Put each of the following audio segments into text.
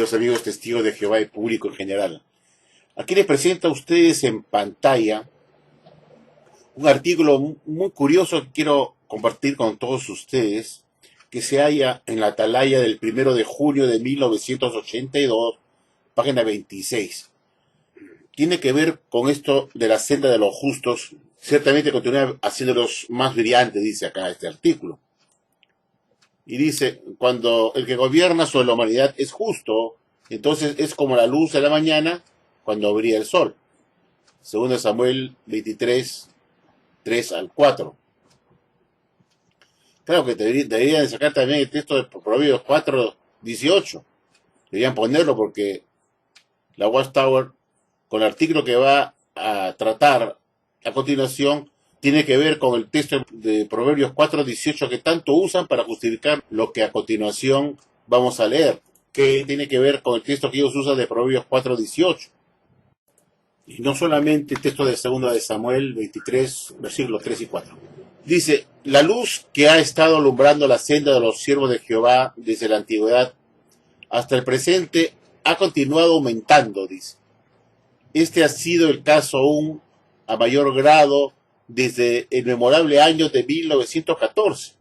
queridos amigos testigos de Jehová y público en general. Aquí les presento a ustedes en pantalla un artículo muy curioso que quiero compartir con todos ustedes, que se halla en la Atalaya del 1 de junio de 1982, página 26. Tiene que ver con esto de la senda de los justos. Ciertamente continúa haciéndolos más brillantes, dice acá este artículo. Y dice, cuando el que gobierna sobre la humanidad es justo, entonces es como la luz de la mañana cuando brilla el sol. 2 Samuel 23, 3 al 4. Claro que deberían sacar también el texto de Proverbios 4, 18. Deberían ponerlo porque la Watchtower, con el artículo que va a tratar a continuación, tiene que ver con el texto de Proverbios 4, 18 que tanto usan para justificar lo que a continuación vamos a leer, que tiene que ver con el texto que ellos usan de Proverbios 4, 18. Y no solamente el texto de 2 de Samuel 23, versículos 3 y 4. Dice, la luz que ha estado alumbrando la senda de los siervos de Jehová desde la antigüedad hasta el presente ha continuado aumentando, dice. Este ha sido el caso aún a mayor grado desde el memorable año de 1914,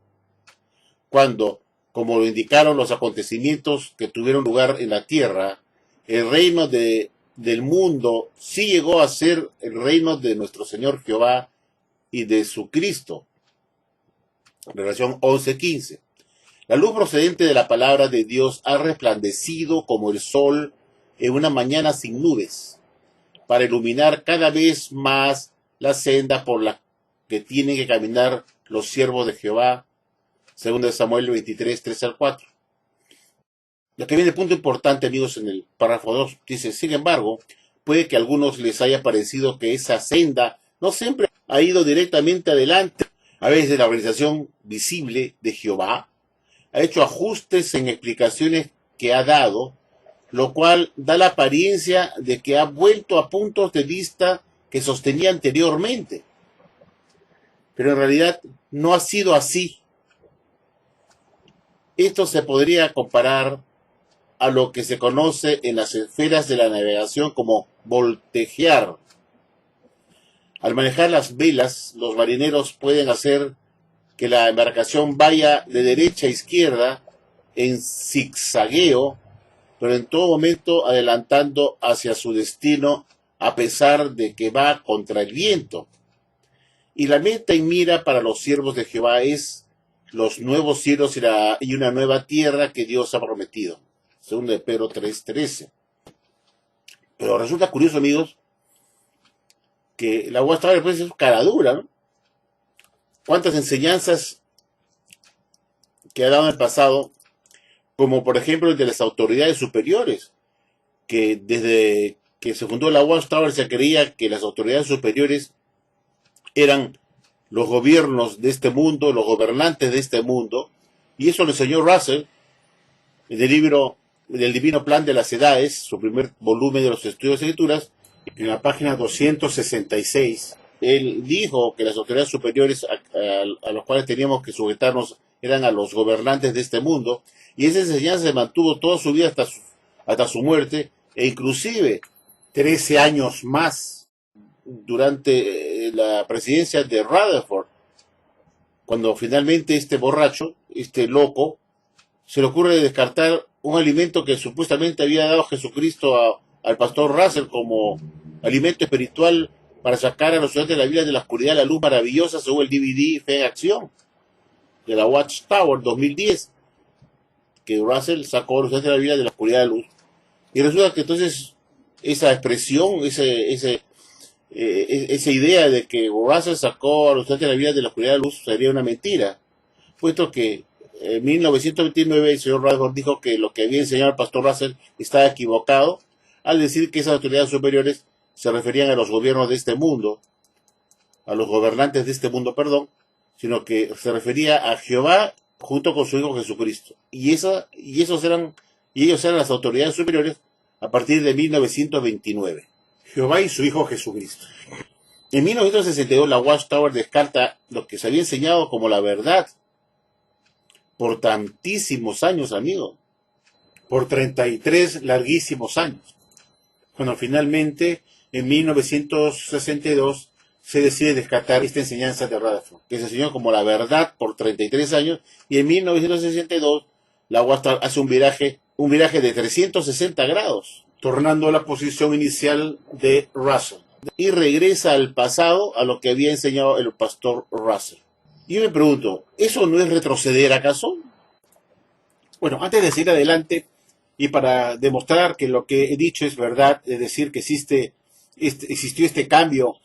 cuando, como lo indicaron los acontecimientos que tuvieron lugar en la tierra, el reino del mundo sí llegó a ser el reino de nuestro Señor Jehová y de su Cristo. Revelación 11:15. La luz procedente de la palabra de Dios ha resplandecido como el sol en una mañana sin nubes, para iluminar cada vez más la senda por la que tienen que caminar los siervos de Jehová. 2 Samuel 23, 3 al 4. Lo que viene el punto importante, amigos, en el párrafo 2, dice, sin embargo, puede que a algunos les haya parecido que esa senda no siempre ha ido directamente adelante. A veces la organización visible de Jehová ha hecho ajustes en explicaciones que ha dado, lo cual da la apariencia de que ha vuelto a puntos de vista que sostenía anteriormente. Pero en realidad no ha sido así. Esto se podría comparar a lo que se conoce en las esferas de la navegación como voltejear. Al manejar las velas, los marineros pueden hacer que la embarcación vaya de derecha a izquierda en zigzagueo, pero en todo momento adelantando hacia su destino a pesar de que va contra el viento. Y la meta y mira para los siervos de Jehová es los nuevos cielos y una nueva tierra que Dios ha prometido. 2 de Pedro 3:13. Pero resulta curioso, amigos, que la Watchtower pues es cara dura, ¿no? ¿Cuántas enseñanzas que ha dado en el pasado, como por ejemplo el de las autoridades superiores, que desde que se fundó la Watchtower se creía que las autoridades superiores eran los gobiernos de este mundo, los gobernantes de este mundo, y eso lo enseñó Russell en el libro del Divino Plan de las Edades, su primer volumen de los Estudios de Escrituras, en la página 266. Él dijo que las autoridades superiores a los cuales teníamos que sujetarnos eran a los gobernantes de este mundo, y esa enseñanza se mantuvo toda su vida hasta su muerte, e inclusive 13 años más durante la presidencia de Rutherford, cuando finalmente este borracho, este loco, se le ocurre descartar un alimento que supuestamente había dado Jesucristo al pastor Russell como alimento espiritual para sacar a los estudiantes de la Biblia de la oscuridad a la luz maravillosa, según el DVD Fe en Acción de la Watchtower 2010, que Russell sacó a los estudiantes de la Biblia de la oscuridad a la luz. Y resulta que entonces esa expresión, esa idea de que Russell sacó a los estudiantes de la Biblia de la oscuridad a la luz sería una mentira, puesto que en 1929 el señor Rutherford dijo que lo que había enseñado el pastor Russell estaba equivocado al decir que esas autoridades superiores se referían a los gobiernos de este mundo, a los gobernantes de este mundo, perdón, sino que se refería a Jehová junto con su Hijo Jesucristo. Y ellos eran las autoridades superiores a partir de 1929. Jehová y su Hijo Jesucristo. En 1962 la Watchtower descarta lo que se había enseñado como la verdad por tantísimos años, amigos. por 33 larguísimos años. Cuando finalmente, en 1962, se decide descartar esta enseñanza de Rutherford, que se enseñó como la verdad por 33 años, y en 1962 la Watchtower hace un viraje de 360 grados, tornando a la posición inicial de Russell, y regresa al pasado, a lo que había enseñado el pastor Russell. Y yo me pregunto, ¿eso no es retroceder acaso? Bueno, antes de seguir adelante, y para demostrar que lo que he dicho es verdad, es decir, que existió este cambio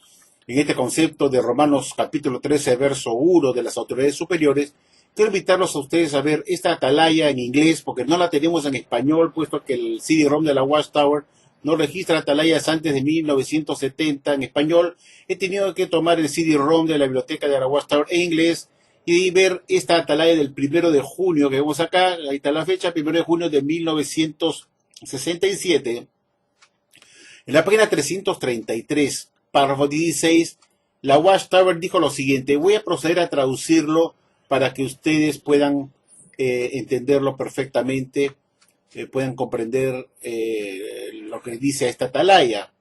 en este concepto de Romanos capítulo 13, verso 1 de las autoridades superiores, quiero invitarlos a ustedes a ver esta atalaya en inglés, porque no la tenemos en español, puesto que el CD-ROM de la Watchtower no registra atalayas antes de 1970 en español. He tenido que tomar el CD-ROM de la biblioteca de la Watchtower en inglés y ver esta atalaya del 1 de junio que vemos acá. Ahí está la fecha, 1 de junio de 1967. En la página 333, párrafo 16, la Watchtower dijo lo siguiente. Voy a proceder a traducirlo para que ustedes puedan entenderlo perfectamente, puedan comprender lo que dice esta atalaya.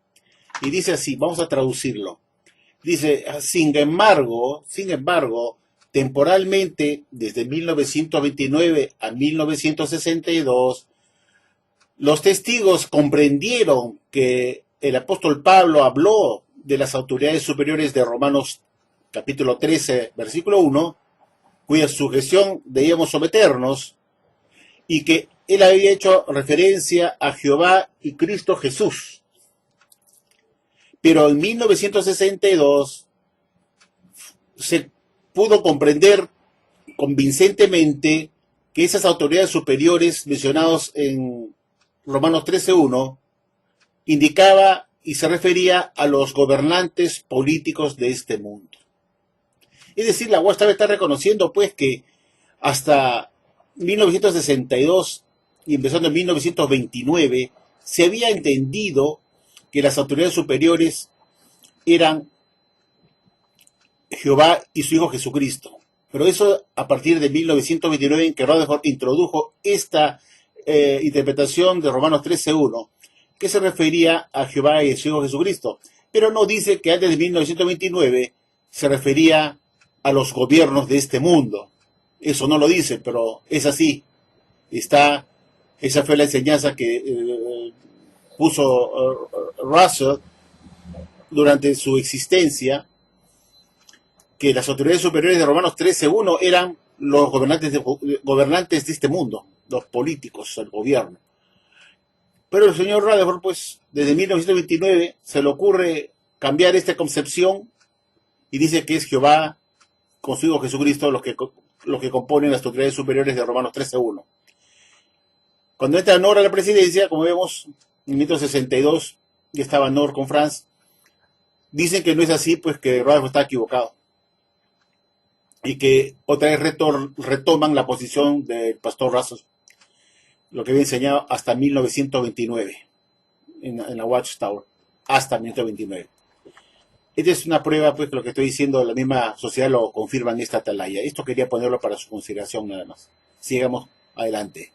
Y dice así, vamos a traducirlo. Dice, sin embargo, temporalmente, desde 1929 a 1962, los testigos comprendieron que el apóstol Pablo habló de las autoridades superiores de Romanos capítulo 13, versículo 1, cuya sujeción debíamos someternos, y que él había hecho referencia a Jehová y Cristo Jesús. Pero en 1962 se pudo comprender convincentemente que esas autoridades superiores mencionadas en Romanos 13.1 indicaba y se refería a los gobernantes políticos de este mundo. Es decir, la Watchtower está reconociendo pues que hasta 1962 y empezando en 1929 se había entendido que las autoridades superiores eran Jehová y su Hijo Jesucristo. Pero eso a partir de 1929 en que Rutherford introdujo esta interpretación de Romanos 13.1, que se refería a Jehová y a su Hijo Jesucristo. Pero no dice que antes de 1929 se refería a los gobiernos de este mundo. Eso no lo dice, pero es así. Esa fue la enseñanza que puso Russell durante su existencia, que las autoridades superiores de Romanos 13.1 eran los gobernantes de este mundo, los políticos, el gobierno. Pero el señor Rutherford, pues, desde 1929 se le ocurre cambiar esta concepción y dice que es Jehová con su Hijo Jesucristo los que componen las autoridades superiores de Romanos 13.1. Cuando entra Nor a la presidencia, como vemos, en 1962, ya estaba Nor con Franz, dicen que no es así, pues que Rutherford está equivocado. Y que otra vez retoman la posición del pastor Russell, lo que había enseñado hasta 1929, en la Watchtower, hasta 1929. Esta es una prueba, pues, que lo que estoy diciendo, la misma sociedad lo confirma en esta atalaya. Esto quería ponerlo para su consideración nada más. Sigamos adelante.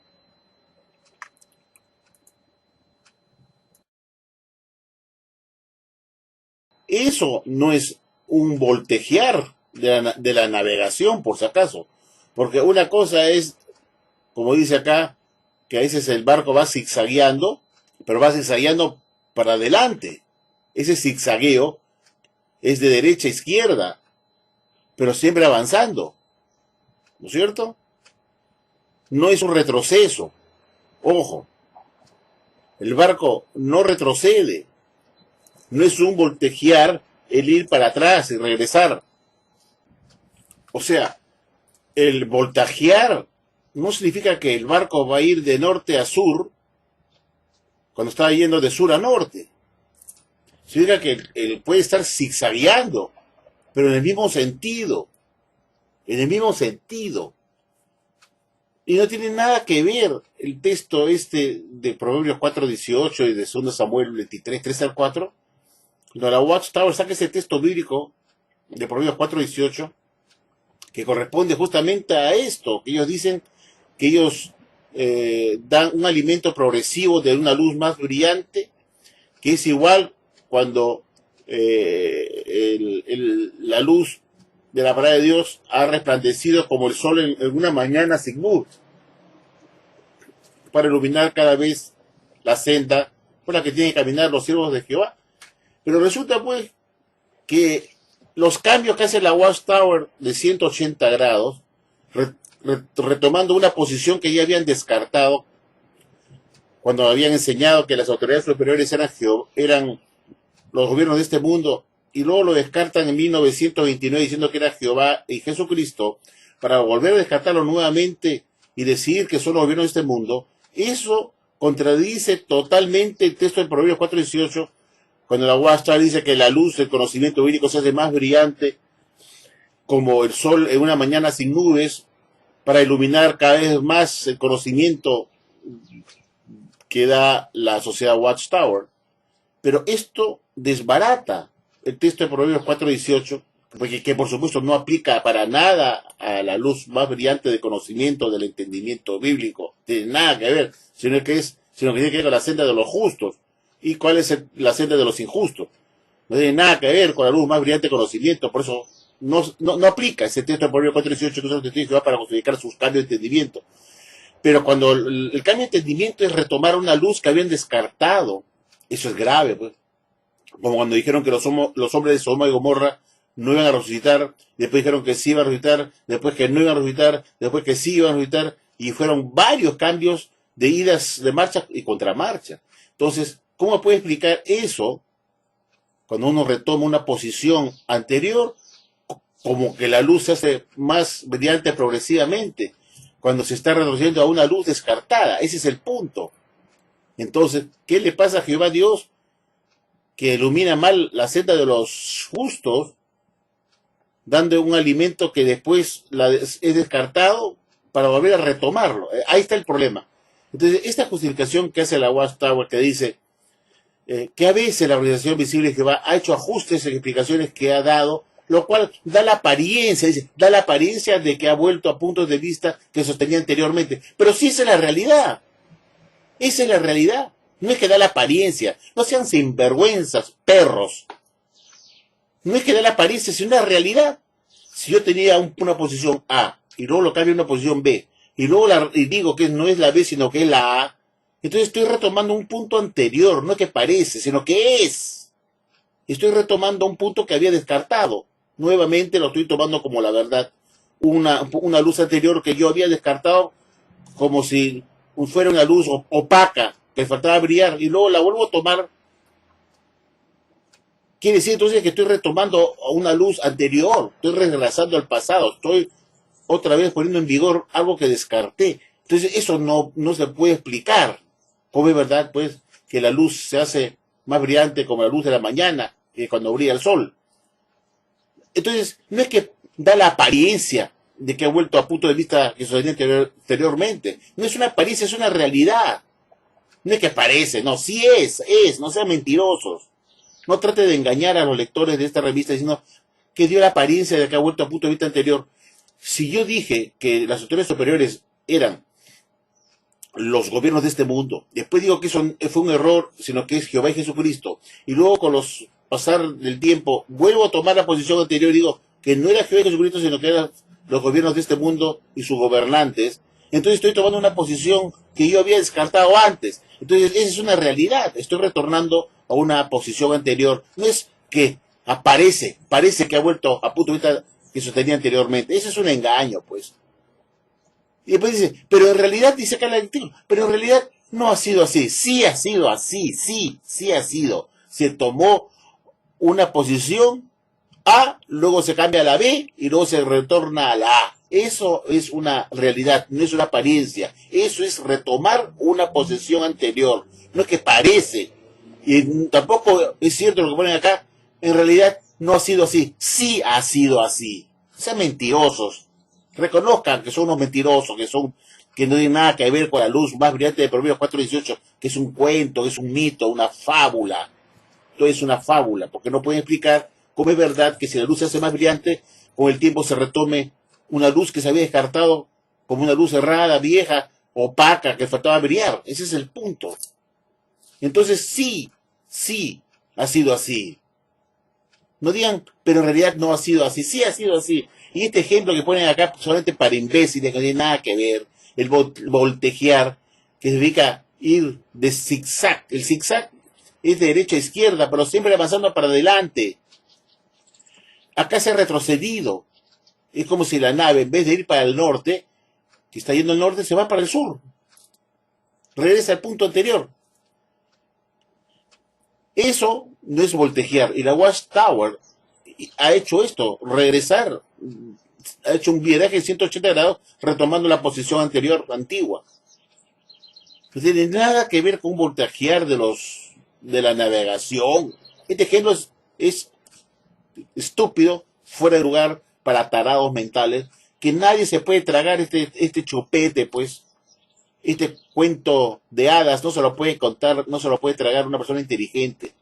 Eso no es un voltejear de la navegación, por si acaso. Porque una cosa es, como dice acá, que a veces el barco va zigzagueando, pero va zigzagueando para adelante. Ese zigzagueo es de derecha a izquierda, pero siempre avanzando. ¿No es cierto? No es un retroceso. Ojo, el barco no retrocede. No es un voltejear el ir para atrás y regresar. O sea, el voltajear no significa que el barco va a ir de norte a sur cuando está yendo de sur a norte. Significa que él puede estar zigzagueando, pero en el mismo sentido. En el mismo sentido. Y no tiene nada que ver el texto de Proverbios 4.18 y de 2 Samuel 23, 3 al 4. Cuando la Watchtower saca ese texto bíblico de Proverbios 4.18, que corresponde justamente a esto, que ellos dicen que ellos dan un alimento progresivo de una luz más brillante, que es igual cuando la luz de la palabra de Dios ha resplandecido como el sol en una mañana sin luz, para iluminar cada vez la senda por la que tienen que caminar los siervos de Jehová. Pero resulta pues que los cambios que hace la Watchtower de 180 grados, retomando una posición que ya habían descartado cuando habían enseñado que las autoridades superiores eran los gobiernos de este mundo, y luego lo descartan en 1929 diciendo que era Jehová y Jesucristo, para volver a descartarlo nuevamente y decir que son los gobiernos de este mundo. Eso contradice totalmente el texto del Proverbios 4:18, cuando la Watchtower dice que la luz del conocimiento bíblico se hace más brillante como el sol en una mañana sin nubes, para iluminar cada vez más el conocimiento que da la sociedad Watchtower. Pero esto desbarata el texto de Proverbios 4:18, porque que por supuesto no aplica para nada a la luz más brillante de conocimiento del entendimiento bíblico, tiene nada que ver, sino que tiene que ver con la senda de los justos. ¿Y cuál es la senda de los injustos? No tiene nada que ver con la luz más brillante de conocimiento, por eso no aplica ese texto de Proverbios 4:18, que es lo que tiene que para justificar sus cambios de entendimiento. Pero cuando el cambio de entendimiento es retomar una luz que habían descartado, eso es grave, pues. Como cuando dijeron que los hombres de Sodoma y Gomorra no iban a resucitar, después dijeron que sí iban a resucitar, después que no iban a resucitar, después que sí iban a resucitar, y fueron varios cambios de idas de marcha y contramarcha. Entonces, ¿cómo puede explicar eso cuando uno retoma una posición anterior, como que la luz se hace más brillante progresivamente, cuando se está reduciendo a una luz descartada? Ese es el punto. Entonces, ¿qué le pasa a Jehová Dios, que ilumina mal la senda de los justos, dando un alimento que después es descartado para volver a retomarlo? Ahí está el problema. Entonces, esta justificación que hace la Watchtower, que dice que a veces la Organización Visible de Jehová ha hecho ajustes en explicaciones que ha dado, lo cual da la apariencia de que ha vuelto a puntos de vista que sostenía anteriormente. Pero sí, esa es la realidad. Esa es la realidad. No es que da la apariencia. No sean sinvergüenzas, perros. No es que da la apariencia, sino una realidad. Si yo tenía una posición A y luego lo cambio a una posición B y luego digo que no es la B sino que es la A, entonces estoy retomando un punto anterior, no que parece, sino que es. Estoy retomando un punto que había descartado. Nuevamente lo estoy tomando como la verdad. Una luz anterior que yo había descartado como si fuera una luz opaca, que faltaba brillar, y luego la vuelvo a tomar. Quiere decir entonces que estoy retomando una luz anterior, estoy regresando al pasado, estoy otra vez poniendo en vigor algo que descarté. Entonces eso no se puede explicar. ¿Cómo es verdad, pues, que la luz se hace más brillante como la luz de la mañana, cuando brilla el sol? Entonces, no es que da la apariencia de que ha vuelto a punto de vista que sostenía anteriormente. No es una apariencia, es una realidad. No es que parece, no, sí es, no sean mentirosos. No trate de engañar a los lectores de esta revista diciendo que dio la apariencia de que ha vuelto a punto de vista anterior. Si yo dije que las autoridades superiores eran los gobiernos de este mundo, después digo que eso fue un error, sino que es Jehová y Jesucristo, y luego con los pasar del tiempo vuelvo a tomar la posición anterior y digo que no era Jehová y Jesucristo, sino que eran los gobiernos de este mundo y sus gobernantes, entonces estoy tomando una posición que yo había descartado antes. Entonces esa es una realidad, estoy retornando a una posición anterior. No es que parece que ha vuelto a punto de vista que sostenía anteriormente. Ese es un engaño, pues. Y después dice, pero en realidad, dice acá el artículo, pero en realidad no ha sido así. Sí ha sido así, sí ha sido. Se tomó una posición A, luego se cambia a la B y luego se retorna a la A. Eso es una realidad, no es una apariencia. Eso es retomar una posición anterior. No es que parece. Y tampoco es cierto lo que ponen acá. En realidad no ha sido así. Sí ha sido así. Sean mentirosos. Reconozcan que son unos mentirosos, que no tienen nada que ver con la luz más brillante de Proverbios 4:18, que es un cuento, que es un mito, una fábula. Esto es una fábula, porque no pueden explicar cómo es verdad que si la luz se hace más brillante, con el tiempo se retome una luz que se había descartado como una luz errada, vieja, opaca, que faltaba brillar. Ese es el punto. Entonces sí, sí, ha sido así. No digan, pero en realidad no ha sido así. Sí ha sido así. Y este ejemplo que ponen acá solamente para imbéciles, que no tiene nada que ver, el voltejear, que significa ir de zigzag. El zigzag es de derecha a izquierda, pero siempre avanzando para adelante. Acá se ha retrocedido. Es como si la nave, en vez de ir para el norte, que está yendo al norte, se va para el sur. Regresa al punto anterior. Eso no es voltejear. Y la Watchtower ha hecho esto, regresar. Ha hecho un viraje de 180 grados retomando la posición anterior, antigua. No tiene nada que ver con un voltejear de la navegación. Este ejemplo es estúpido, fuera de lugar, para tarados mentales, que nadie se puede tragar este chupete, pues. Este cuento de hadas no se lo puede contar, no se lo puede tragar una persona inteligente.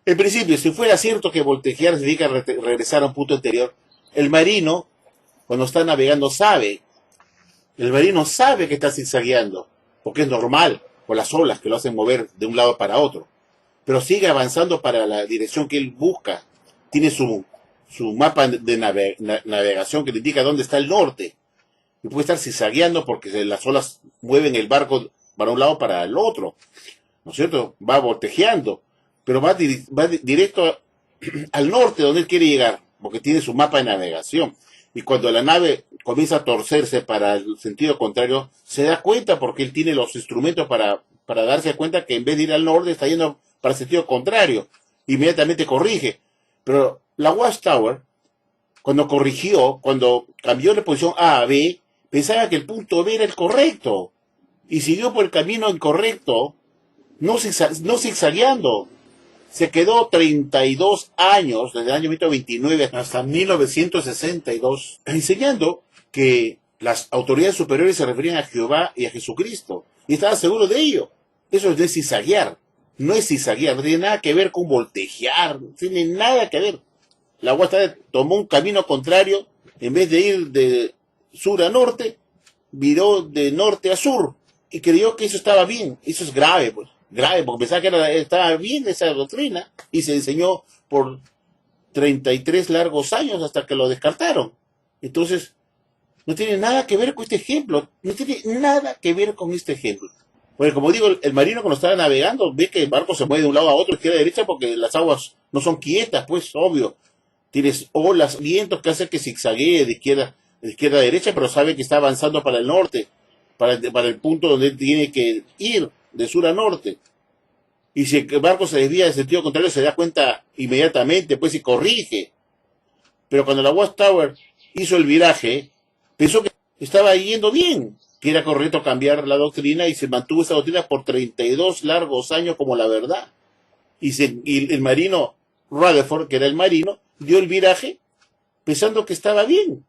En principio, si fuera cierto que voltejear significa regresar a un punto anterior, el marino, cuando está navegando, el marino sabe que está zigzagueando, porque es normal, por las olas que lo hacen mover de un lado para otro, pero sigue avanzando para la dirección que él busca. Tiene su mapa de navegación que le indica dónde está el norte, y puede estar zigzagueando porque las olas mueven el barco para un lado para el otro, ¿no es cierto? Va voltejeando, pero va directo al norte donde él quiere llegar, porque tiene su mapa de navegación. Y cuando la nave comienza a torcerse para el sentido contrario, se da cuenta porque él tiene los instrumentos para darse cuenta que en vez de ir al norte está yendo para el sentido contrario. Inmediatamente corrige. Pero la Watchtower, cuando corrigió, cuando cambió de posición A a B, pensaba que el punto B era el correcto. Y siguió por el camino incorrecto, no zigzagueando. Se quedó 32 años, desde el año 1929 hasta 1962, enseñando que las autoridades superiores se referían a Jehová y a Jesucristo. Y estaba seguro de ello. Eso es de zigzaguear. No es zigzaguear, no tiene nada que ver con voltejear, no tiene nada que ver. La Watchtower tomó un camino contrario, en vez de ir de sur a norte, viró de norte a sur. Y creyó que eso estaba bien. Eso es grave, pues. Grave, porque pensaba que estaba bien esa doctrina y se enseñó por 33 largos años hasta que lo descartaron. Entonces, no tiene nada que ver con este ejemplo, no tiene nada que ver con este ejemplo. Porque como digo, el marino cuando estaba navegando ve que el barco se mueve de un lado a otro, izquierda a derecha, porque las aguas no son quietas, pues obvio. Tienes olas, vientos que hacen que zigzaguee de izquierda a derecha, pero sabe que está avanzando para el norte, para el punto donde él tiene que ir, de sur a norte. Y si el barco se desvía en sentido contrario, se da cuenta inmediatamente, pues, y corrige. Pero cuando la Watchtower hizo el viraje, pensó que estaba yendo bien, que era correcto cambiar la doctrina, y se mantuvo esa doctrina por 32 largos años como la verdad. Y el marino Rutherford, que era el marino, dio el viraje pensando que estaba bien,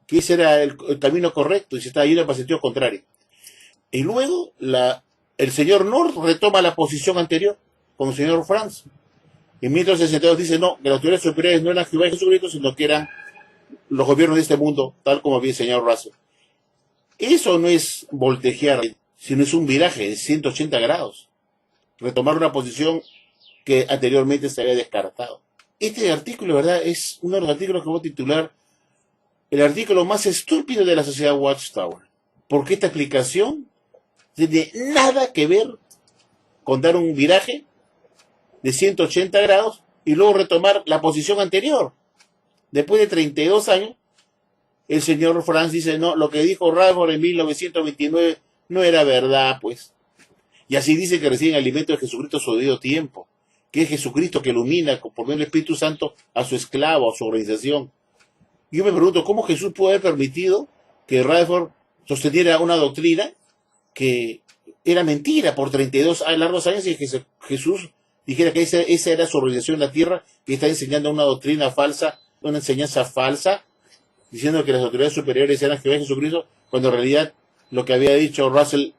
que ese era el camino correcto, y se estaba yendo para el sentido contrario. Y luego el señor North retoma la posición anterior con el señor Franz. En 1962 dice no, que las autoridades superiores no eran Jehová y Jesucristo, sino que eran los gobiernos de este mundo, tal como había enseñado Russell. Eso no es voltejear, sino es un viraje de 180 grados. Retomar una posición que anteriormente se había descartado. Este artículo, ¿verdad?, es uno de los artículos que voy a titular el artículo más estúpido de la sociedad Watchtower. Porque esta explicación tiene nada que ver con dar un viraje de 180 grados y luego retomar la posición anterior. Después de 32 años, el señor Franz dice, no, lo que dijo Rutherford en 1929 no era verdad, pues. Y así dice que reciben alimento de Jesucristo a su debido tiempo, que es Jesucristo que ilumina por medio del Espíritu Santo a su esclavo, a su organización. Y yo me pregunto, ¿cómo Jesús puede haber permitido que Rutherford sosteniera una doctrina que era mentira por 32 largos años y que Jesús dijera que esa era su organización en la tierra, que está enseñando una doctrina falsa, una enseñanza falsa, diciendo que las autoridades superiores eran Jehová y Jesucristo, cuando en realidad lo que había dicho Russell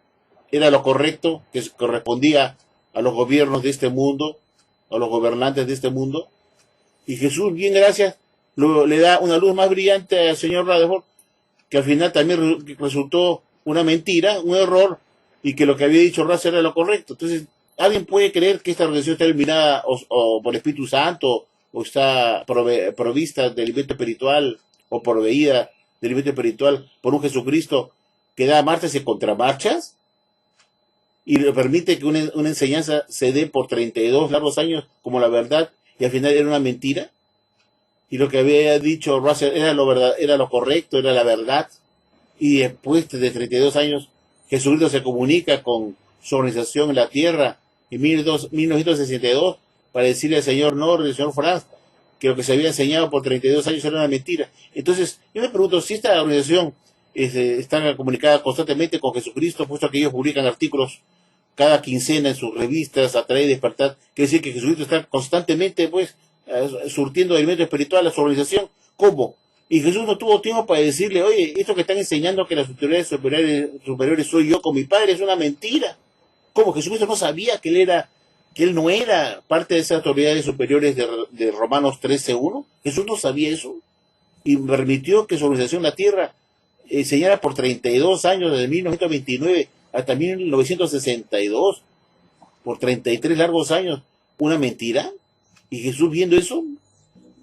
era lo correcto, que correspondía a los gobiernos de este mundo, a los gobernantes de este mundo? Y Jesús, bien gracias, le da una luz más brillante al señor Rutherford, que al final también resultó una mentira, un error, y que lo que había dicho Russell era lo correcto. Entonces, ¿alguien puede creer que esta organización está iluminada o por el Espíritu Santo, o está provista del alimento espiritual, o proveída del alimento espiritual por un Jesucristo que da marchas y contramarchas? Y le permite que una enseñanza se dé por 32 largos años como la verdad, y al final era una mentira. Y lo que había dicho Russell era lo verdad, era lo correcto, era la verdad. Y después de 32 años, Jesucristo se comunica con su organización en la tierra en 1962 para decirle al señor Nord y al señor Franz que lo que se había enseñado por 32 años era una mentira. Entonces, yo me pregunto si esta organización está comunicada constantemente con Jesucristo, puesto que ellos publican artículos cada quincena en sus revistas, Atraer y Despertar, quiere decir que Jesucristo está constantemente, pues, surtiendo alimento espiritual a su organización. ¿Cómo? Y Jesús no tuvo tiempo para decirle, oye, esto que están enseñando que las autoridades superiores soy yo con mi Padre es una mentira. ¿Cómo? Jesucristo no sabía que él no era parte de esas autoridades superiores de Romanos 13:1. Jesús no sabía eso. Y permitió que su organización en la tierra enseñara por 32 años, desde 1929 hasta 1962, por 33 largos años, una mentira. Y Jesús, viendo eso,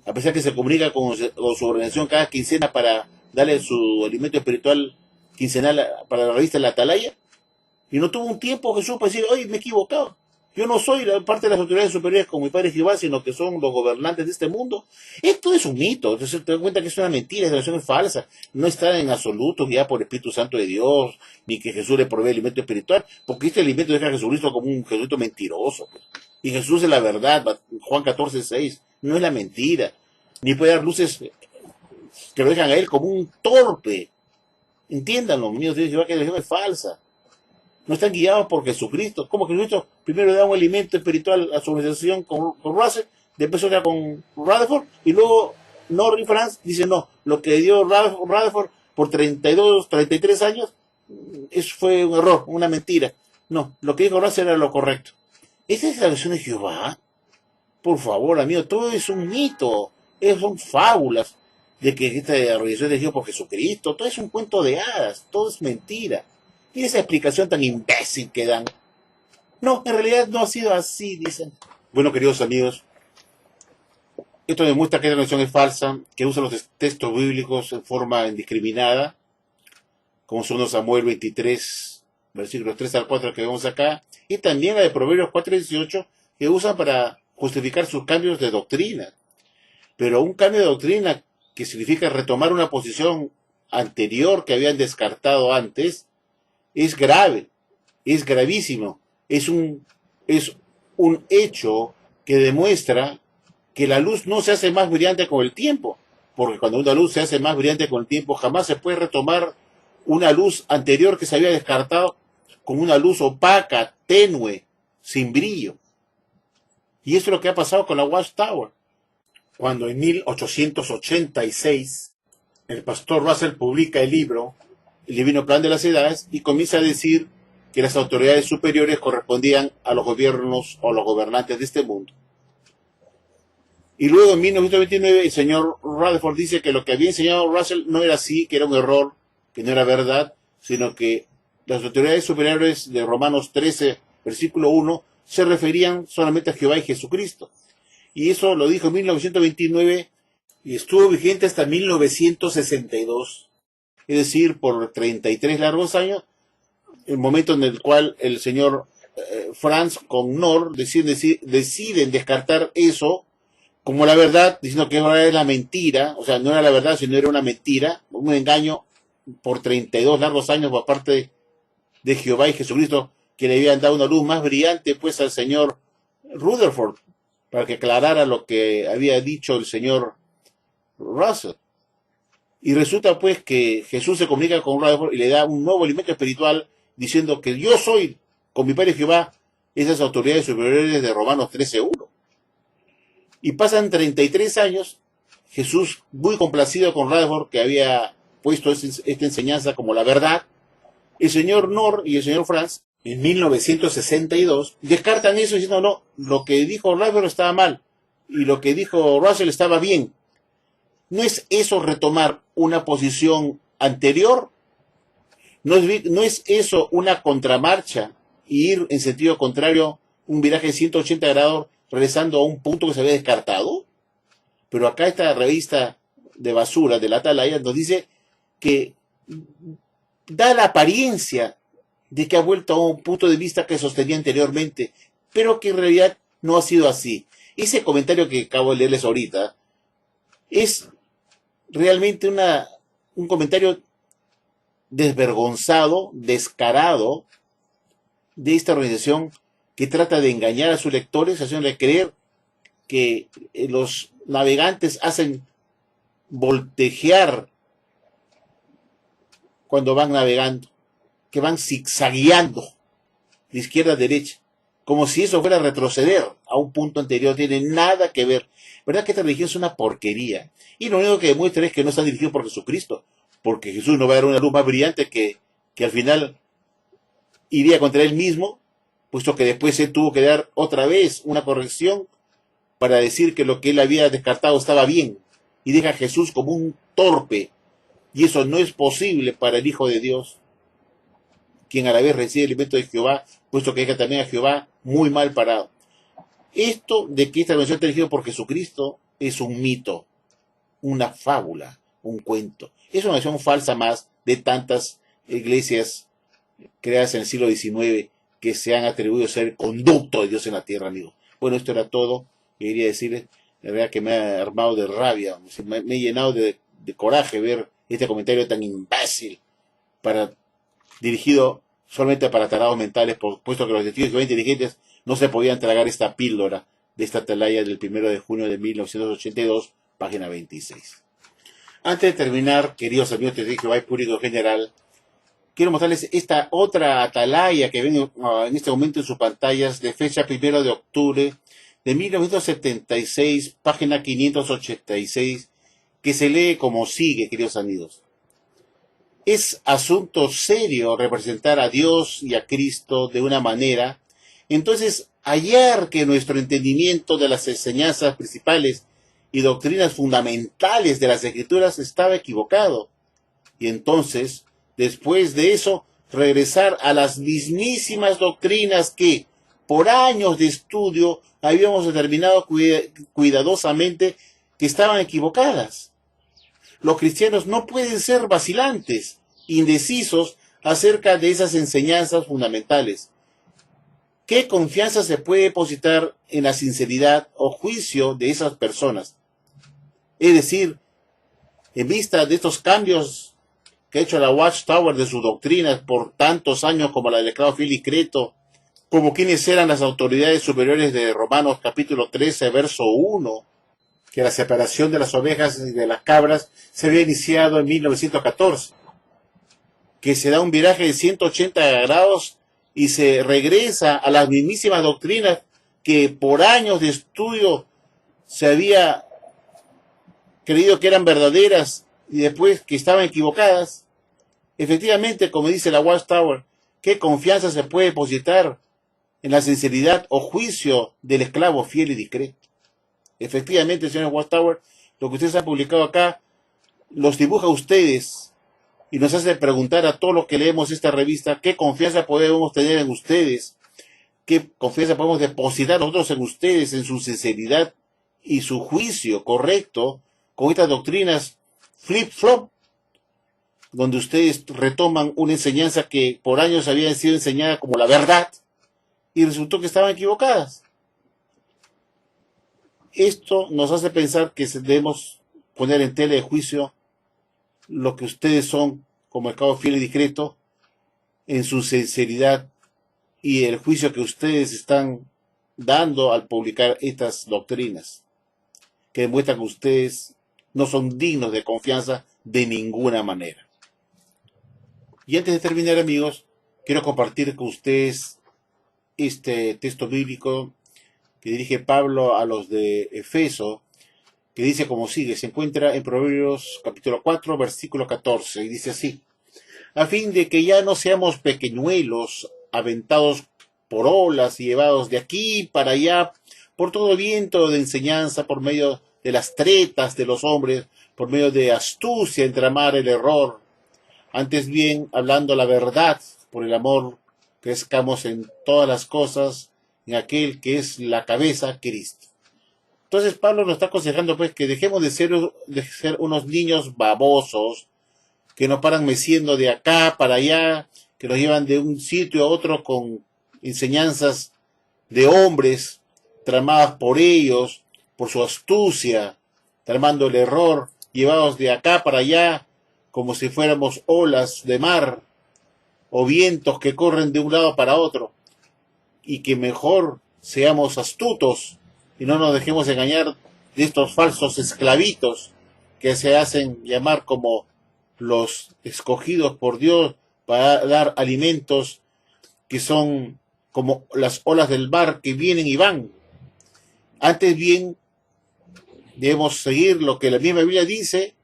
a pesar que se comunica con su organización cada quincena para darle su alimento espiritual quincenal para la revista La Atalaya, y no tuvo un tiempo Jesús para decir, oye, me he equivocado, yo no soy parte de las autoridades superiores como mi Padre Jehová, sino que son los gobernantes de este mundo. Esto es un mito. Entonces te das cuenta que es una mentira, esa relación es falsa. No está en absoluto guiada por el Espíritu Santo de Dios, ni que Jesús le provee alimento espiritual, porque este alimento deja a Jesucristo como un Jesucristo mentiroso, pues. Y Jesús es la verdad, Juan 14:6, no es la mentira. Ni puede dar luces que lo dejan a él como un torpe. Entiéndanlo, míos, Dios Jehová, que la religión es falsa. No están guiados por Jesucristo. ¿Cómo Jesucristo primero le da un alimento espiritual a su organización con Russell, después otra con Rutherford, y luego Nord y Franz dicen, no, lo que dio Rutherford por 32, 33 años, eso fue un error, una mentira. No, lo que dijo Russell era lo correcto. ¿Esa es la versión de Jehová? Por favor, amigo, todo es un mito. Son fábulas de que esta organización es dirigida por Jesucristo. Todo es un cuento de hadas, todo es mentira. Y esa explicación tan imbécil que dan. No, en realidad no ha sido así, dicen. Bueno, queridos amigos, esto demuestra que esta religión es falsa, que usa los textos bíblicos en forma indiscriminada, como son 2 Samuel 23, versículos 3 al 4 que vemos acá, y también la de Proverbios 4:18, que usan para justificar sus cambios de doctrina. Pero un cambio de doctrina que significa retomar una posición anterior que habían descartado antes, es grave, es gravísimo, es un hecho que demuestra que la luz no se hace más brillante con el tiempo, porque cuando una luz se hace más brillante con el tiempo, jamás se puede retomar una luz anterior que se había descartado con una luz opaca, tenue, sin brillo. Y eso es lo que ha pasado con la Watchtower. Cuando en 1886 el pastor Russell publica el libro El Divino Plan de las Edades y comienza a decir que las autoridades superiores correspondían a los gobiernos o los gobernantes de este mundo. Y luego en 1929 el señor Rutherford dice que lo que había enseñado Russell no era así, que era un error, que no era verdad, sino que las autoridades superiores de Romanos 13, versículo 1, se referían solamente a Jehová y Jesucristo. Y eso lo dijo en 1929 y estuvo vigente hasta 1962. Es decir, por 33 largos años, el momento en el cual el señor Franz con Nord deciden descartar eso como la verdad, diciendo que ahora es la mentira, o sea, no era la verdad, sino era una mentira, un engaño por 32 largos años por parte de Jehová y Jesucristo, que le habían dado una luz más brillante pues al señor Rutherford, para que aclarara lo que había dicho el señor Russell. Y resulta pues que Jesús se comunica con Rutherford y le da un nuevo alimento espiritual, diciendo que yo soy, con mi Padre Jehová, esas autoridades superiores de Romanos 13:1. Y pasan 33 años, Jesús, muy complacido con Rutherford, que había puesto esta enseñanza como la verdad, el señor Nord y el señor Franz, en 1962, descartan eso diciendo, no, lo que dijo Rutherford estaba mal, y lo que dijo Russell estaba bien. ¿No es eso retomar una posición anterior. ¿No es eso una contramarcha? Y ir en sentido contrario, un viraje de 180 grados, regresando a un punto que se había descartado. Pero acá esta revista de basura de la Atalaya nos dice que da la apariencia de que ha vuelto a un punto de vista que sostenía anteriormente, pero que en realidad no ha sido así. Ese comentario que acabo de leerles ahorita es realmente un comentario desvergonzado, descarado de esta organización que trata de engañar a sus lectores, haciéndole creer que los navegantes hacen voltejear cuando van navegando, que van zigzagueando de izquierda a derecha, como si eso fuera retroceder a un punto anterior. Tiene nada que ver. ¿Verdad que esta religión es una porquería? Y lo único que demuestra es que no están dirigidos por Jesucristo, porque Jesús no va a dar una luz más brillante que al final iría contra él mismo, puesto que después él tuvo que dar otra vez una corrección para decir que lo que él había descartado estaba bien, y deja a Jesús como un torpe, y eso no es posible para el Hijo de Dios, quien a la vez recibe el alimento de Jehová, puesto que deja también a Jehová muy mal parado. Esto de que esta organización está dirigida por Jesucristo es un mito, una fábula, un cuento. Es una versión falsa más de tantas iglesias creadas en el siglo XIX que se han atribuido a ser conducto de Dios en la tierra, amigos. Bueno, esto era todo. Quería decirles, la verdad que me ha armado de rabia, me he llenado de coraje ver este comentario tan imbécil, dirigido solamente para tarados mentales, puesto que los testigos inteligentes no se podían tragar esta píldora de esta atalaya del 1 de junio de 1982, página 26. Antes de terminar, queridos amigos de Jehová y público general, quiero mostrarles esta otra atalaya que ven en este momento en sus pantallas, de fecha 1 de octubre de 1976, página 586, que se lee como sigue, queridos amigos. Es asunto serio representar a Dios y a Cristo de una manera, entonces hallar que nuestro entendimiento de las enseñanzas principales y doctrinas fundamentales de las Escrituras estaba equivocado. Y entonces, después de eso, regresar a las mismísimas doctrinas que, por años de estudio, habíamos determinado cuidadosamente que estaban equivocadas. Los cristianos no pueden ser vacilantes, indecisos acerca de esas enseñanzas fundamentales. ¿Qué confianza se puede depositar en la sinceridad o juicio de esas personas? Es decir, en vista de estos cambios que ha hecho la Watchtower de sus doctrinas por tantos años, como la del esclavo fiel y discreto, como quienes eran las autoridades superiores de Romanos capítulo 13, verso 1, que la separación de las ovejas y de las cabras se había iniciado en 1914, que se da un viraje de 180 grados y se regresa a las mismísimas doctrinas que por años de estudio se había creído que eran verdaderas y después que estaban equivocadas. Efectivamente, como dice la Watchtower, ¿qué confianza se puede depositar en la sinceridad o juicio del esclavo fiel y discreto? Efectivamente, señor Watchtower, lo que ustedes han publicado acá los dibuja a ustedes y nos hace preguntar a todos los que leemos esta revista qué confianza podemos tener en ustedes, qué confianza podemos depositar nosotros en ustedes, en su sinceridad y su juicio correcto con estas doctrinas flip-flop, donde ustedes retoman una enseñanza que por años había sido enseñada como la verdad y resultó que estaban equivocadas. Esto nos hace pensar que debemos poner en tela de juicio lo que ustedes son como esclavo fiel y discreto en su sinceridad y el juicio que ustedes están dando al publicar estas doctrinas, que demuestran que ustedes no son dignos de confianza de ninguna manera. Y antes de terminar, amigos, quiero compartir con ustedes este texto bíblico que dirige Pablo a los de Efeso, que dice como sigue, se encuentra en Proverbios capítulo 4, versículo 14, y dice así: a fin de que ya no seamos pequeñuelos, aventados por olas y llevados de aquí para allá, por todo viento de enseñanza, por medio de las tretas de los hombres, por medio de astucia en tramar el error, Antes bien, hablando la verdad, por el amor, crezcamos en todas las cosas, en aquel que es la cabeza, Cristo. Entonces Pablo nos está aconsejando pues que dejemos de ser unos niños babosos, que nos paran meciendo de acá para allá, que nos llevan de un sitio a otro con enseñanzas de hombres, tramadas por ellos, por su astucia, tramando el error, llevados de acá para allá, como si fuéramos olas de mar o vientos que corren de un lado para otro, y que mejor seamos astutos y no nos dejemos engañar de estos falsos esclavitos que se hacen llamar como los escogidos por Dios para dar alimentos que son como las olas del mar que vienen y van. Antes bien, debemos seguir lo que la misma Biblia dice,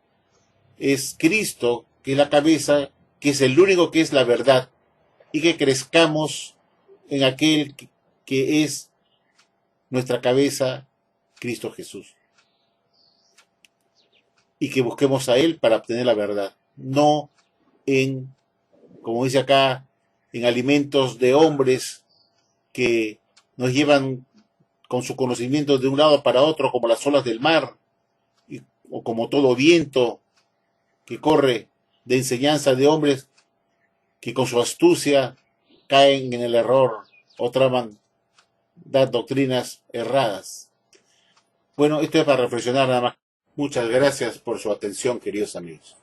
es Cristo, que es la cabeza, que es el único que es la verdad, y que crezcamos en aquel que es nuestra cabeza, Cristo Jesús. Y que busquemos a Él para obtener la verdad, no en, como dice acá, en alimentos de hombres que nos llevan con su conocimiento de un lado para otro, como las olas del mar, o como todo viento que corre de enseñanza de hombres que con su astucia caen en el error o traman dar doctrinas erradas. Bueno, esto es para reflexionar nada más. Muchas gracias por su atención, queridos amigos.